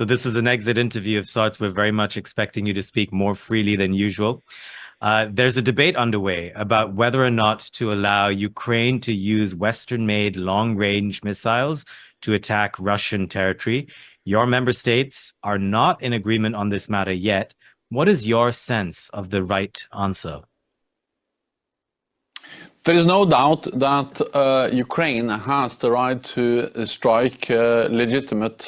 So this is an exit interview of sorts. We're very much expecting you to speak more freely than usual. There's a debate underway about whether or not to allow Ukraine to use Western-made long-range missiles to attack Russian territory. Your member states are not in agreement on this matter yet. What is your sense of the right answer? There is no doubt that Ukraine has the right to strike legitimate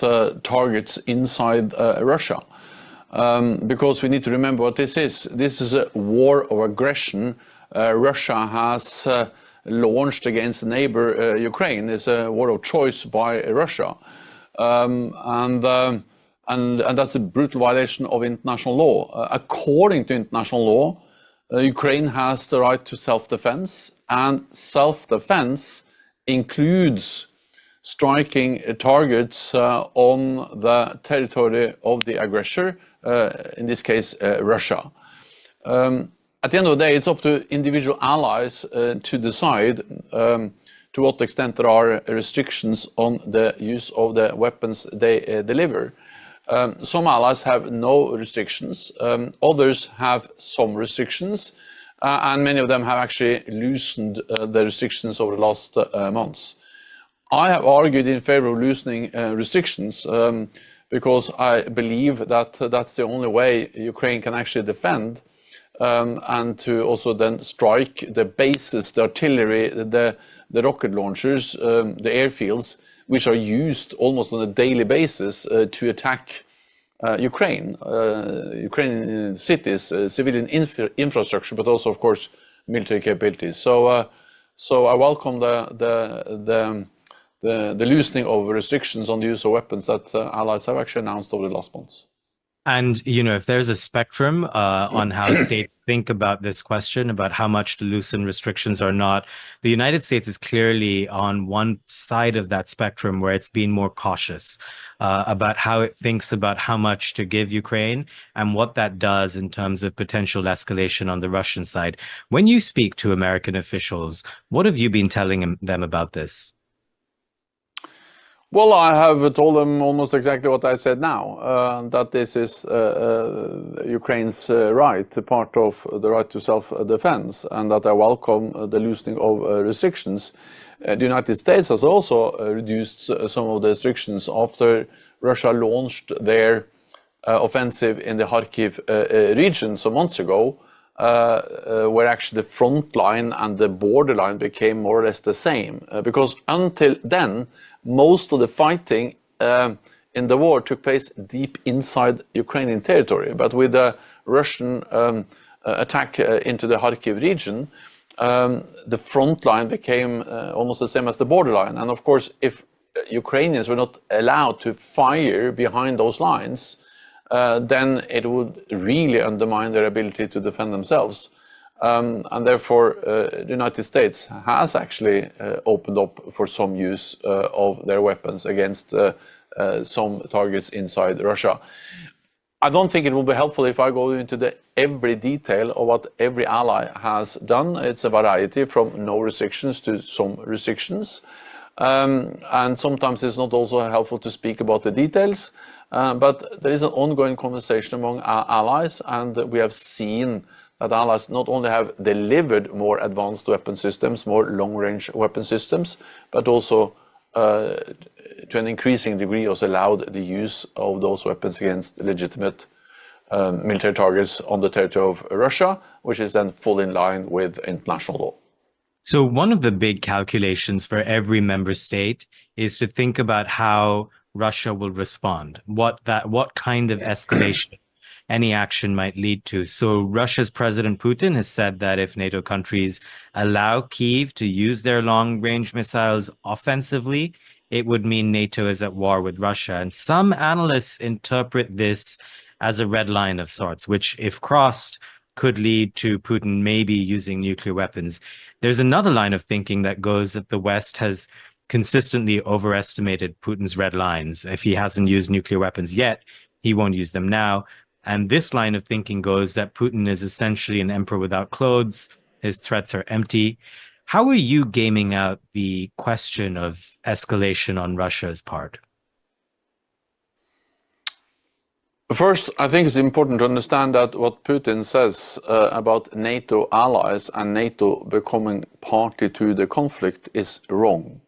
targets inside Russia. Because we need to remember what this is. This is a war of aggression Russia has launched against neighbor Ukraine. It's a war of choice by Russia. And that's a brutal violation of international law. According to international law, Ukraine has the right to self-defense, and self-defense includes striking targets on the territory of the aggressor, in this case, Russia. At the end of the day, it's up to individual allies to decide to what extent there are restrictions on the use of the weapons they deliver. Some allies have no restrictions, others have some restrictions, and many of them have actually loosened the restrictions over the last months. I have argued in favor of loosening restrictions because I believe that that's the only way Ukraine can actually defend and to also then strike the bases, the artillery, the rocket launchers, the airfields, which are used almost on a daily basis to attack Ukraine, Ukrainian cities, civilian infrastructure, but also, of course, military capabilities. So I welcome the loosening of restrictions on the use of weapons that allies have actually announced over the last months. And, you know, if there's a spectrum on how states think about this question, about how much to loosen restrictions or not, the United States is clearly on one side of that spectrum where it's been more cautious about how it thinks about how much to give Ukraine and what that does in terms of potential escalation on the Russian side. When you speak to American officials, what have you been telling them about this? Well, I have told them almost exactly what I said now, that this is Ukraine's right, part of the right to self-defense, and that I welcome the loosening of restrictions. The United States has also reduced some of the restrictions after Russia launched their offensive in the Kharkiv region some months ago, where actually the front line and the borderline became more or less the same. Because until then, most of the fighting in the war took place deep inside Ukrainian territory. But with the Russian attack into the Kharkiv region, the front line became almost the same as the borderline. And of course, if Ukrainians were not allowed to fire behind those lines, then it would really undermine their ability to defend themselves. And therefore, the United States has actually opened up for some use of their weapons against some targets inside Russia. I don't think it will be helpful if I go into every detail of what every ally has done. It's a variety from no restrictions to some restrictions. And sometimes it's not also helpful to speak about the details. But there is an ongoing conversation among our allies, and we have seen that allies not only have delivered more advanced weapon systems, more long-range weapon systems, but also to an increasing degree also allowed the use of those weapons against legitimate military targets on the territory of Russia, which is then fully in line with international law. So one of the big calculations for every member state is to think about how Russia will respond, what kind of escalation any action might lead to. So Russia's President Putin has said that if NATO countries allow Kyiv to use their long-range missiles offensively, it would mean NATO is at war with Russia. And some analysts interpret this as a red line of sorts, which, if crossed, could lead to Putin maybe using nuclear weapons. There's another line of thinking that goes that the West has consistently overestimated Putin's red lines. If he hasn't used nuclear weapons yet, he won't use them now. And this line of thinking goes that Putin is essentially an emperor without clothes. His threats are empty. How are you gaming out the question of escalation on Russia's part? First, I think it's important to understand that what Putin says about NATO allies and NATO becoming party to the conflict is wrong.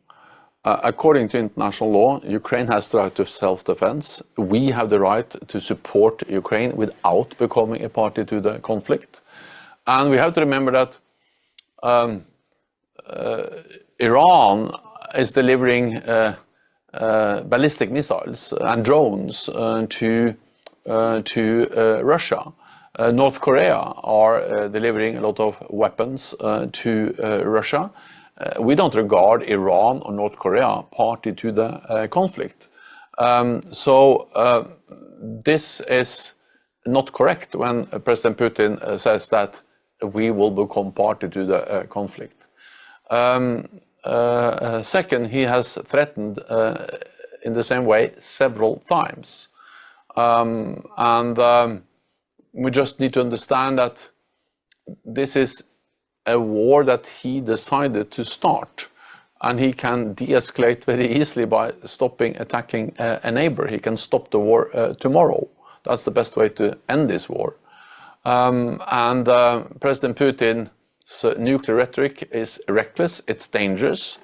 According to international law, Ukraine has the right to self-defense. We have the right to support Ukraine without becoming a party to the conflict. And we have to remember that Iran is delivering ballistic missiles and drones to Russia. North Korea are delivering a lot of weapons to Russia. We don't regard Iran or North Korea party to the conflict. So this is not correct when President Putin says that we will become party to the conflict. Second, he has threatened in the same way several times. We just need to understand that this is a war that he decided to start, and he can de-escalate very easily by stopping attacking a neighbor. He can stop the war tomorrow. That's the best way to end this war. President Putin's nuclear rhetoric is reckless, it's dangerous.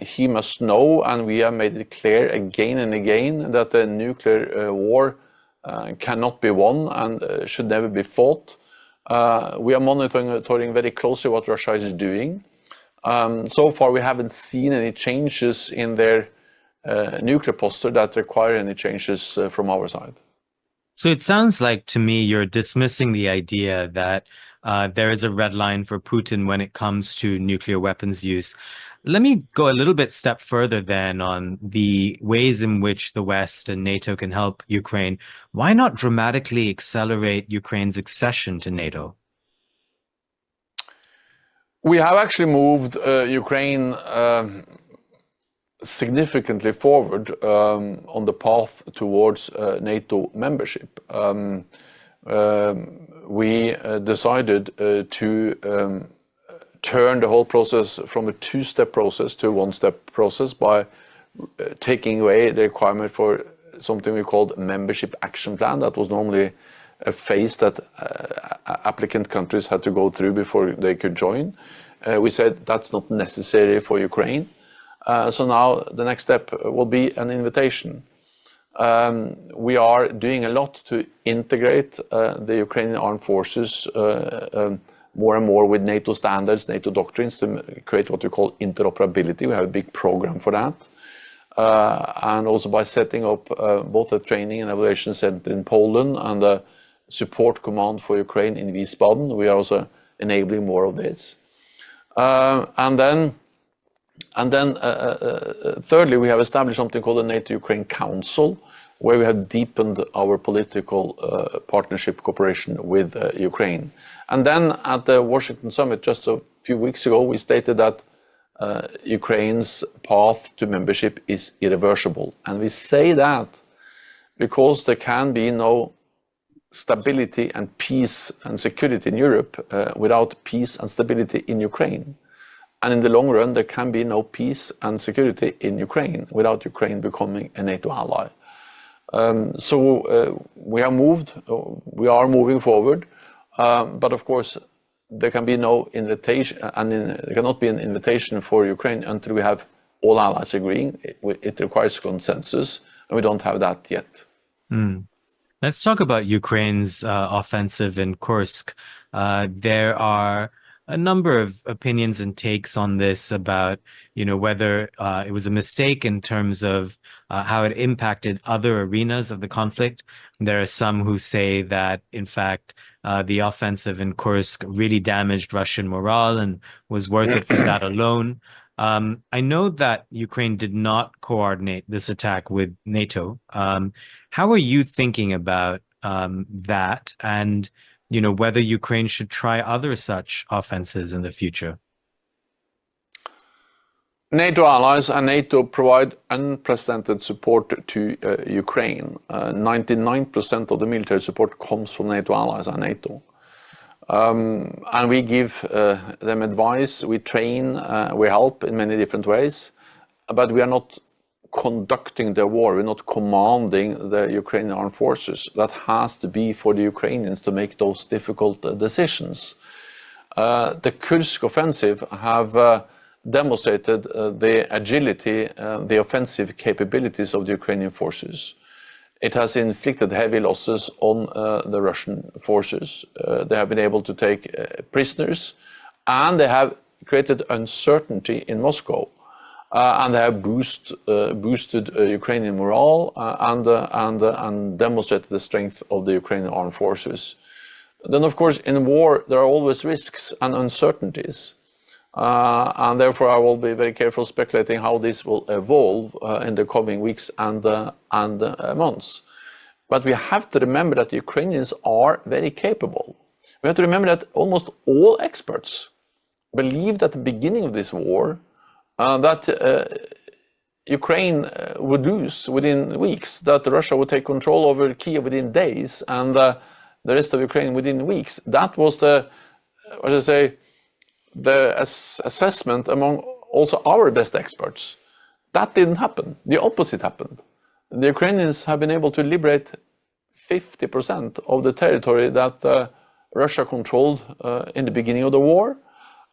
He must know, and we have made it clear again and again, that the nuclear war cannot be won and should never be fought. We are monitoring very closely what Russia is doing. So far, we haven't seen any changes in their nuclear posture that require any changes from our side. So it sounds like to me you're dismissing the idea that there is a red line for Putin when it comes to nuclear weapons use. Let me go a little bit step further then on the ways in which the West and NATO can help Ukraine. Why not dramatically accelerate Ukraine's accession to NATO? We have actually moved Ukraine significantly forward on the path towards NATO membership. We decided to turn the whole process from a two-step process to a one-step process by taking away the requirement for something we called membership action plan. That was normally a phase that applicant countries had to go through before they could join. We said that's not necessary for Ukraine. So now the next step will be an invitation. We are doing a lot to integrate the Ukrainian armed forces more and more with NATO standards, NATO doctrines, to create what we call interoperability. We have a big program for that. And also by setting up both a training and evaluation center in Poland and a support command for Ukraine in Wiesbaden. We are also enabling more of this. Thirdly, we have established something called the NATO-Ukraine Council, where we have deepened our political partnership cooperation with Ukraine. And then at the Washington summit just a few weeks ago, we stated that Ukraine's path to membership is irreversible. And we say that because there can be no stability and peace and security in Europe without peace and stability in Ukraine. And in the long run, there can be no peace and security in Ukraine without Ukraine becoming a NATO ally. We are moving forward, but of course, there can be no invitation, and there cannot be an invitation for Ukraine until we have all allies agreeing. It requires consensus, and we don't have that yet. Let's talk about Ukraine's offensive in Kursk. There are a number of opinions and takes on this about, whether it was a mistake in terms of how it impacted other arenas of the conflict. There are some who say that, in fact, the offensive in Kursk really damaged Russian morale and was worth it for that alone. I know that Ukraine did not coordinate this attack with NATO. How are you thinking about that, and whether Ukraine should try other such offenses in the future? NATO allies and NATO provide unprecedented support to Ukraine. 99% of the military support comes from NATO allies and NATO. And we give them advice, we train, we help in many different ways, but we are not conducting the war. We're not commanding the Ukrainian armed forces. That has to be for the Ukrainians to make those difficult decisions. The Kursk offensive have demonstrated the agility, the offensive capabilities of the Ukrainian forces. It has inflicted heavy losses on the Russian forces. They have been able to take prisoners, and they have created uncertainty in Moscow. And they have boosted Ukrainian morale and demonstrated the strength of the Ukrainian armed forces. Then, of course, in war, there are always risks and uncertainties. And therefore, I will be very careful speculating how this will evolve in the coming weeks and months. But we have to remember that the Ukrainians are very capable. We have to remember that almost all experts believed at the beginning of this war that Ukraine would lose within weeks, that Russia would take control over Kiev within days, and the rest of Ukraine within weeks. That was the assessment among also our best experts. That didn't happen. The opposite happened. The Ukrainians have been able to liberate 50% of the territory that Russia controlled in the beginning of the war.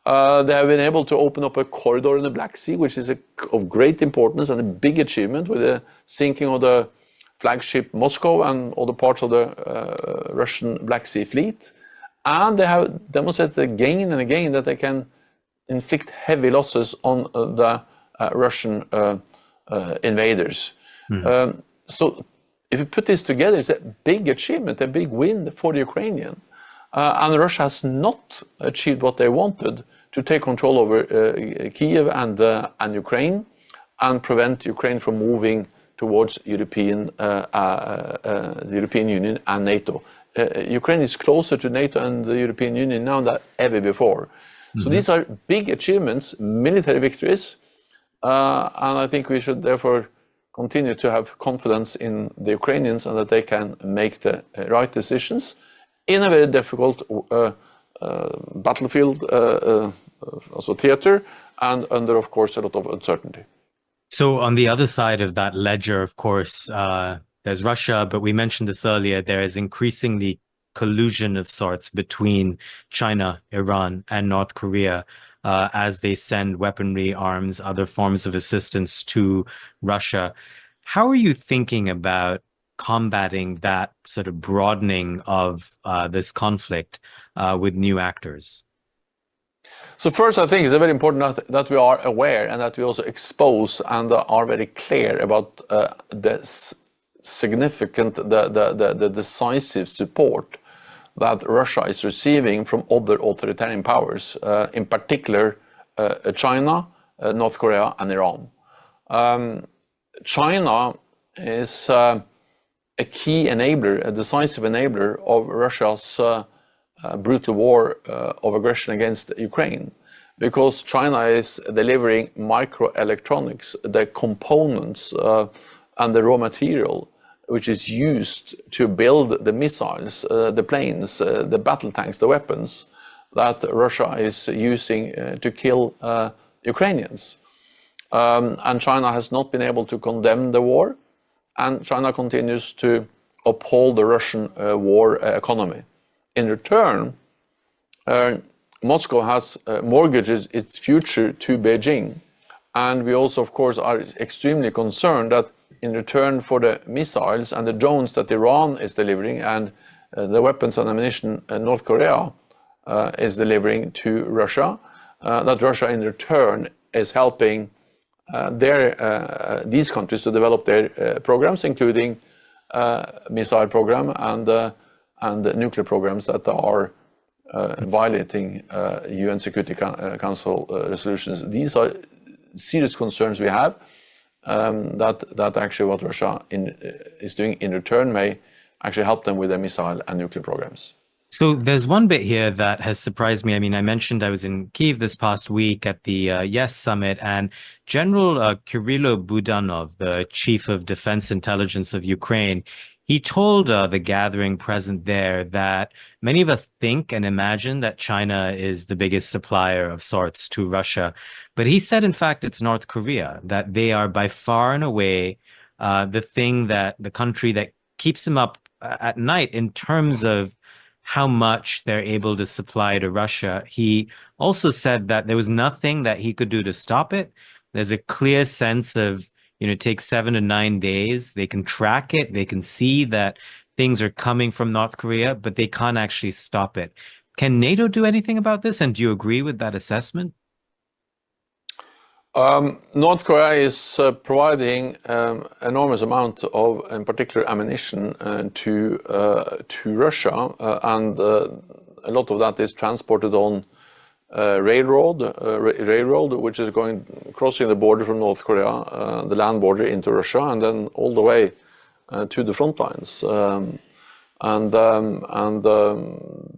They have been able to open up a corridor in the Black Sea, which is of great importance and a big achievement, with the sinking of the flagship Moscow and other parts of the Russian Black Sea fleet. And they have demonstrated again and again that they can inflict heavy losses on the Russian invaders. So if you put this together, it's a big achievement, a big win for the Ukrainian. And Russia has not achieved what they wanted, to take control over Kiev and Ukraine, and prevent Ukraine from moving towards the European Union and NATO. Ukraine is closer to NATO and the European Union now than ever before. So these are big achievements, military victories, and I think we should therefore continue to have confidence in the Ukrainians and that they can make the right decisions in a very difficult battlefield, also theater, and under, of course, a lot of uncertainty. So on the other side of that ledger, of course, there's Russia, but we mentioned this earlier, there is increasingly collusion of sorts between China, Iran, and North Korea as they send weaponry, arms, other forms of assistance to Russia. How are you thinking about combating that sort of broadening of this conflict with new actors? So first, I think it's very important that we are aware and that we also expose and are very clear about the significant, the decisive support that Russia is receiving from other authoritarian powers, in particular China, North Korea, and Iran. China is a key enabler, a decisive enabler of Russia's brutal war of aggression against Ukraine, because China is delivering microelectronics, the components and the raw material which is used to build the missiles, the planes, the battle tanks, the weapons that Russia is using to kill Ukrainians. And China has not been able to condemn the war, and China continues to uphold the Russian war economy. In return, Moscow has mortgaged its future to Beijing. And we also, of course, are extremely concerned that in return for the missiles and the drones that Iran is delivering and the weapons and ammunition North Korea is delivering to Russia, that Russia in return is helping these countries to develop their programs, including missile program and nuclear programs that are violating UN Security Council resolutions. These are serious concerns we have, that actually what Russia is doing in return may actually help them with their missile and nuclear programs. So there's one bit here that has surprised me. I mean, I mentioned I was in Kyiv this past week at the YES summit, and General Kirilo Budanov, the chief of defense intelligence of Ukraine, He told the gathering present there that many of us think and imagine that China is the biggest supplier of sorts to Russia. But he said, in fact, it's North Korea, that they are by far and away the country that keeps him up at night in terms of how much they're able to supply to Russia. He also said that there was nothing that he could do to stop it. There's a clear sense of, it takes 7 to 9 days. They can track it. They can see that things are coming from North Korea, but they can't actually stop it. Can NATO do anything about this? And do you agree with that assessment? North Korea is providing enormous amount of, in particular, ammunition to Russia, and a lot of that is transported on railroad, which is crossing the border from North Korea, the land border into Russia, and then all the way to the front lines.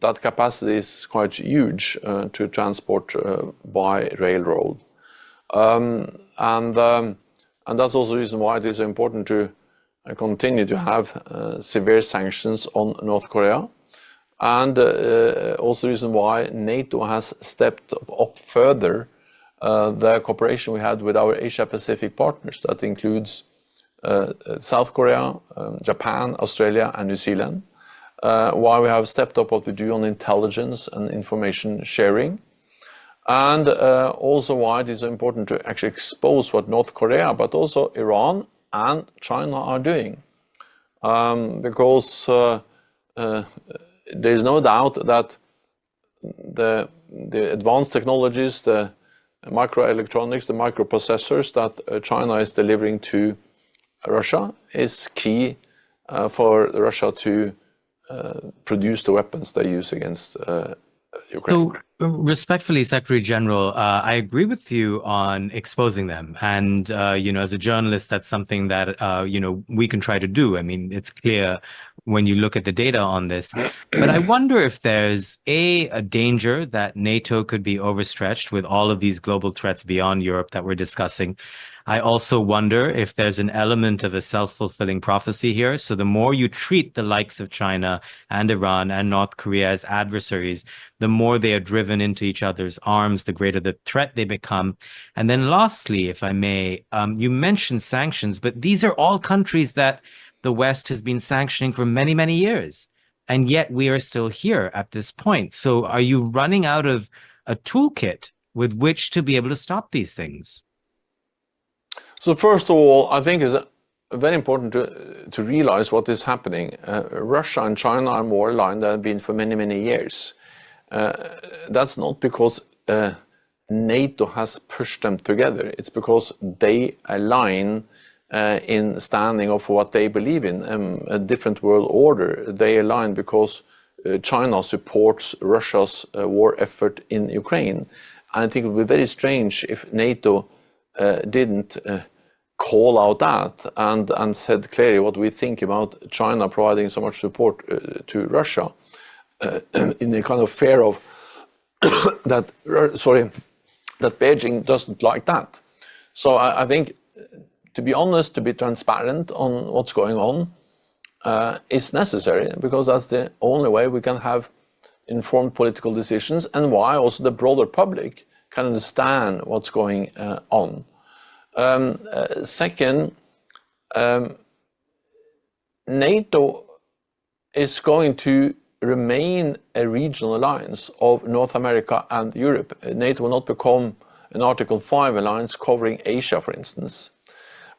That capacity is quite huge to transport by railroad. And that's also the reason why it is important to continue to have severe sanctions on North Korea. And also the reason why NATO has stepped up further the cooperation we had with our Asia-Pacific partners. That includes South Korea, Japan, Australia, and New Zealand. Why we have stepped up what we do on intelligence and information sharing. And also why it is important to actually expose what North Korea, but also Iran and China are doing. Because there is no doubt that the advanced technologies, the microelectronics, the microprocessors that China is delivering to Russia is key for Russia to produce the weapons they use against Ukraine. So, respectfully, Secretary General, I agree with you on exposing them. And, as a journalist, that's something that, we can try to do. I mean, it's clear when you look at the data on this. But I wonder if there's a danger that NATO could be overstretched with all of these global threats beyond Europe that we're discussing. I also wonder if there's an element of a self-fulfilling prophecy here. So the more you treat the likes of China and Iran and North Korea as adversaries, the more they are driven into each other's arms, the greater the threat they become. And then lastly, if I may, you mentioned sanctions, but these are all countries that the West has been sanctioning for many, many years. And yet we are still here at this point. So are you running out of a toolkit with which to be able to stop these things? So first of all, I think it's very important to realize what is happening. Russia and China are more aligned than have been for many, many years. That's not because NATO has pushed them together. It's because they align in standing up for what they believe in, a different world order. They align because China supports Russia's war effort in Ukraine. And I think it would be very strange if NATO didn't call out that and said clearly what we think about China providing so much support to Russia in the kind of fear of that Beijing doesn't like that. So I think, to be honest, to be transparent on what's going on is necessary, because that's the only way we can have informed political decisions, and why also the broader public can understand what's going on. Second, NATO is going to remain a regional alliance of North America and Europe. NATO will not become an Article 5 alliance covering Asia, for instance.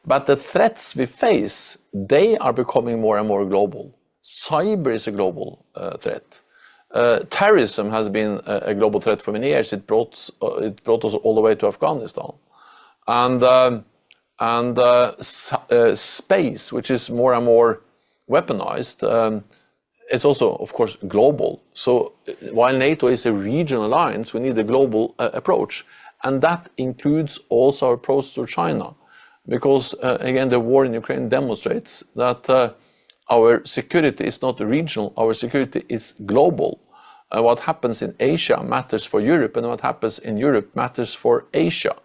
But the threats we face, they are becoming more and more global. Cyber is a global threat. Terrorism has been a global threat for many years. It brought us all the way to Afghanistan. And space, which is more and more weaponized, is also, of course, global. So while NATO is a regional alliance, we need a global approach. And that includes also our approach to China. Because, again, the war in Ukraine demonstrates that our security is not regional, our security is global. What happens in Asia matters for Europe, and what happens in Europe matters for Asia.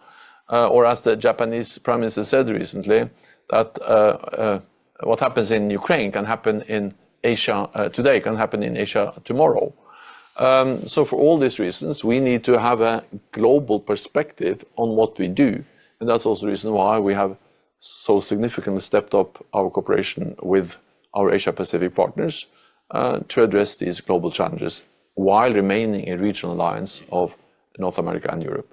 Or as the Japanese Prime Minister said recently, that what happens in Ukraine can happen in Asia today, can happen in Asia tomorrow. So for all these reasons, we need to have a global perspective on what we do. And that's also the reason why we have so significantly stepped up our cooperation with our Asia-Pacific partners to address these global challenges while remaining a regional alliance of North America and Europe.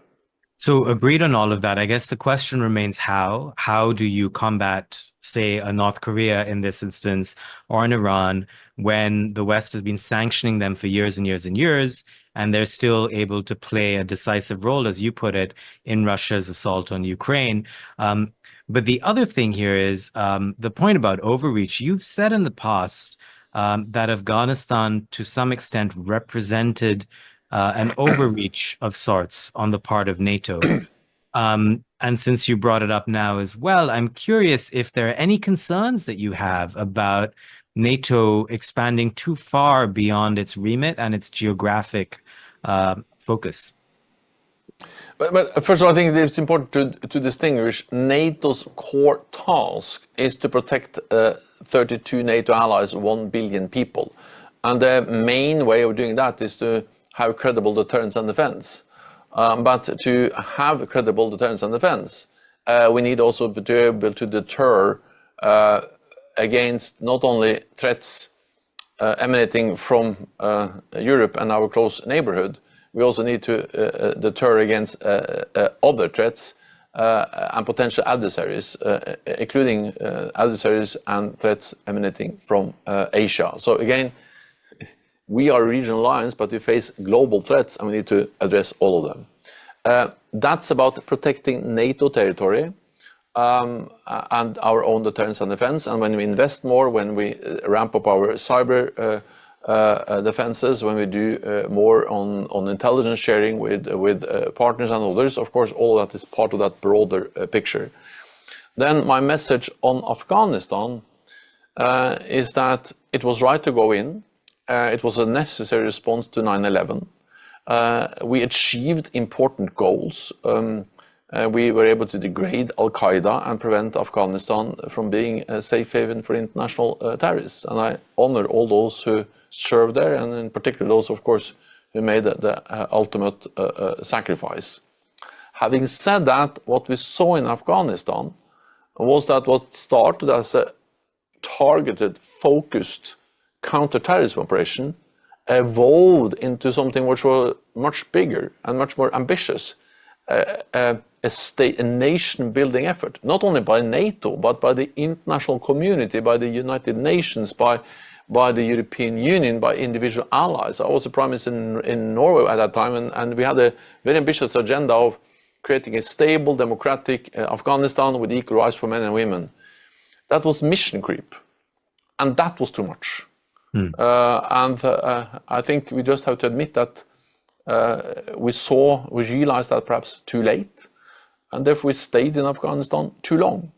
So agreed on all of that. I guess the question remains how. How do you combat, say, a North Korea in this instance, or an Iran, when the West has been sanctioning them for years and years and years, and they're still able to play a decisive role, as you put it, in Russia's assault on Ukraine? But the other thing here is the point about overreach. You've said in the past that Afghanistan, to some extent, represented an overreach of sorts on the part of NATO. And since you brought it up now as well, I'm curious if there are any concerns that you have about NATO expanding too far beyond its remit and its geographic focus. But first of all, I think it's important to distinguish NATO's core task is to protect 32 NATO allies, 1 billion people. And the main way of doing that is to have credible deterrence and defense. But to have credible deterrence and defense, we need also to be able to deter against not only threats emanating from Europe and our close neighborhood, we also need to deter against other threats and potential adversaries, including adversaries and threats emanating from Asia. So again, we are a regional alliance, but we face global threats and we need to address all of them. That's about protecting NATO territory and our own deterrence and defense. And when we invest more, when we ramp up our cyber defenses, when we do more on intelligence sharing with partners and others, of course, all of that is part of that broader picture. Then my message on Afghanistan is that it was right to go in. It was a necessary response to 9/11. We achieved important goals. We were able to degrade Al-Qaeda and prevent Afghanistan from being a safe haven for international terrorists. And I honor all those who served there, and in particular those, of course, who made the ultimate sacrifice. Having said that, what we saw in Afghanistan was that what started as a targeted, focused counter-terrorism operation evolved into something which was much bigger and much more ambitious, a nation-building effort, not only by NATO, but by the international community, by the United Nations, by the European Union, by individual allies. I was the Prime Minister in Norway at that time, and we had a very ambitious agenda of creating a stable, democratic Afghanistan with equal rights for men and women. That was mission creep, and that was too much. I think we just have to admit that we realized that perhaps too late, and therefore we stayed in Afghanistan too long.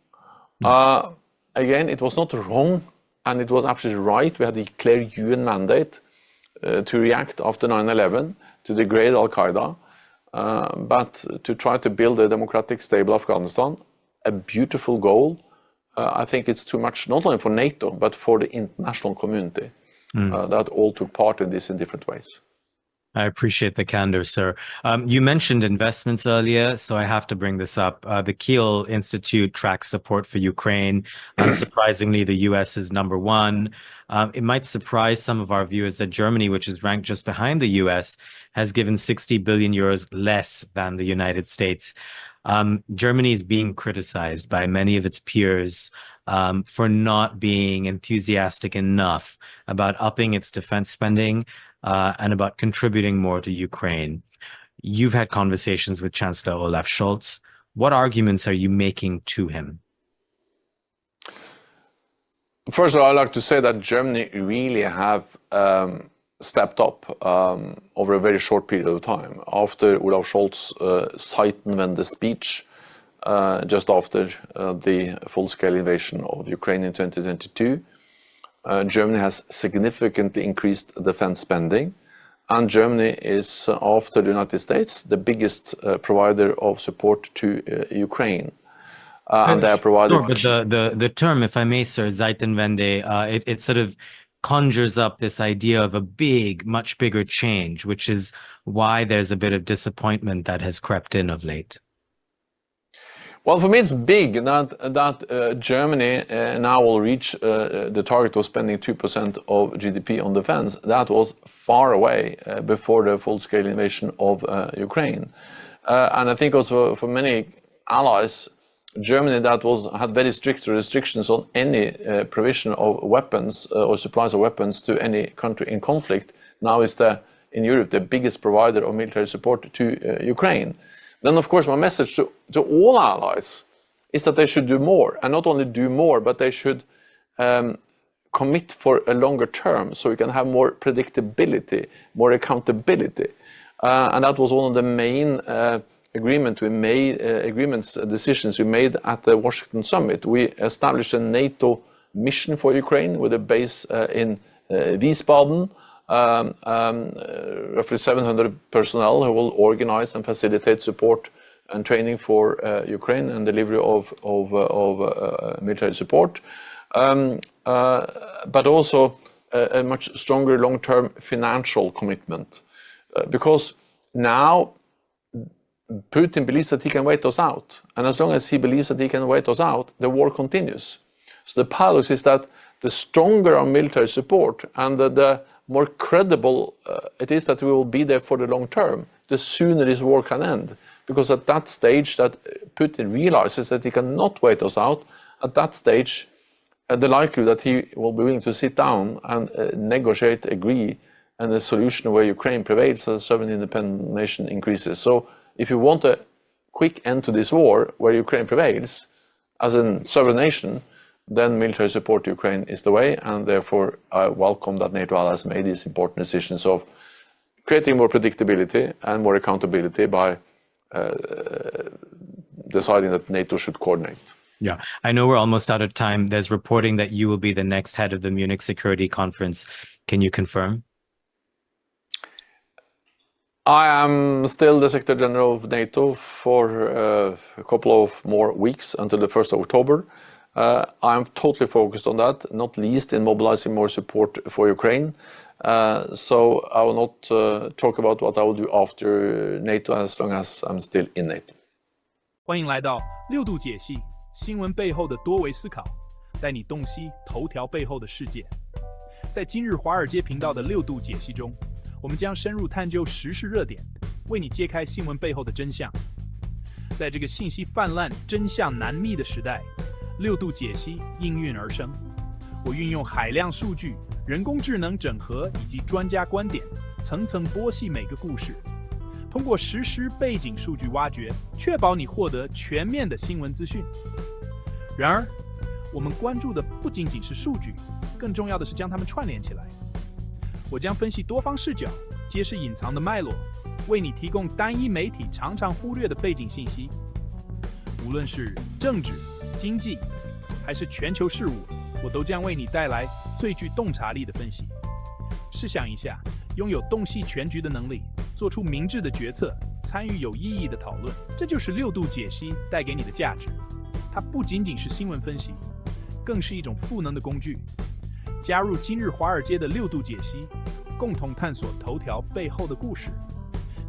Again, it was not wrong, and it was absolutely right. We had a clear UN mandate to react after 9/11, to degrade Al-Qaeda, but to try to build a democratic, stable Afghanistan, a beautiful goal. I think it's too much, not only for NATO, but for the international community that all took part in this in different ways. I appreciate the candor, sir. You mentioned investments earlier, so I have to bring this up. The Kiel Institute tracks support for Ukraine. Unsurprisingly, the US is number one. It might surprise some of our viewers that Germany, which is ranked just behind the US, has given 60 billion euros less than the United States. Germany is being criticized by many of its peers for not being enthusiastic enough about upping its defense spending and about contributing more to Ukraine. You've had conversations with Chancellor Olaf Scholz. What arguments are you making to him? First of all, I'd like to say that Germany really have stepped up over a very short period of time. After Olaf Scholz' Zeitenwende speech, just after the full-scale invasion of Ukraine in 2022, Germany has significantly increased defense spending, and Germany is, after the United States, the biggest provider of support to Ukraine. and they are provided. Sure, but the term, if I may, sir, Zeitenwende, it sort of conjures up this idea of a big, much bigger change, which is why there's a bit of disappointment that has crept in of late. Well, for me, it's big that Germany now will reach the target of spending 2% of GDP on defense. That was far away before the full-scale invasion of Ukraine. And I think also for many allies, Germany that had very strict restrictions on any provision of weapons or supplies of weapons to any country in conflict, now is in Europe the biggest provider of military support to Ukraine. Then, of course, my message to all allies is that they should do more, and not only do more, but they should commit for a longer term, so we can have more predictability, more accountability. And that was one of the main decisions we made at the Washington summit. We established a NATO mission for Ukraine with a base in Wiesbaden. Roughly 700 personnel who will organize and facilitate support and training for Ukraine and delivery of military support, but also a much stronger long-term financial commitment, because now Putin believes that he can wait us out, and as long as he believes that he can wait us out, the war continues. So the paradox is that the stronger our military support and the more credible it is that we will be there for the long term, the sooner this war can end. Because at that stage that Putin realizes that he cannot wait us out, at that stage the likelihood that he will be willing to sit down and negotiate, agree, and a solution where Ukraine prevails as a sovereign independent nation increases. So if you want a quick end to this war where Ukraine prevails as a sovereign nation, then military support to Ukraine is the way, and therefore I welcome that NATO allies made these important decisions of creating more predictability and more accountability by deciding that NATO should coordinate. Yeah, I know we're almost out of time. There's reporting that you will be the next head of the Munich Security Conference. Can you confirm? I am still the Secretary General of NATO for a couple of more weeks until the 1st of October. I'm totally focused on that, not least in mobilizing more support for Ukraine. So I will not talk about what I will do after NATO as long as I'm still in NATO. 欢迎来到六度解析新闻背后的多维思考，带你洞悉头条背后的世界。在今日华尔街频道的六度解析中，我们将深入探究时事热点，为你揭开新闻背后的真相。在这个信息泛滥、真相难觅的时代，六度解析应运而生。我运用海量数据、人工智能整合以及专家观点，层层剥析每个故事，通过实时背景数据挖掘，确保你获得全面的新闻资讯。然而，我们关注的不仅仅是数据，更重要的是将它们串联起来。我将分析多方视角，揭示隐藏的脉络，为你提供单一媒体常常忽略的背景信息。无论是政治、经济，还是全球事务，我都将为你带来最具洞察力的分析。试想一下，拥有洞悉全局的能力，做出明智的决策，参与有意义的讨论，这就是六度解析带给你的价值。它不仅仅是新闻分析，更是一种赋能的工具。加入今日华尔街的六度解析，共同探索头条背后的故事。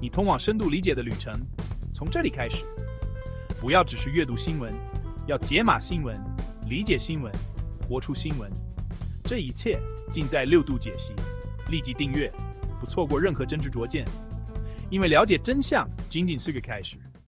你通往深度理解的旅程，从这里开始。不要只是阅读新闻，要解码新闻，理解新闻，活出新闻。这一切尽在六度解析。立即订阅，不错过任何真知灼见。因为了解真相仅仅是个开始。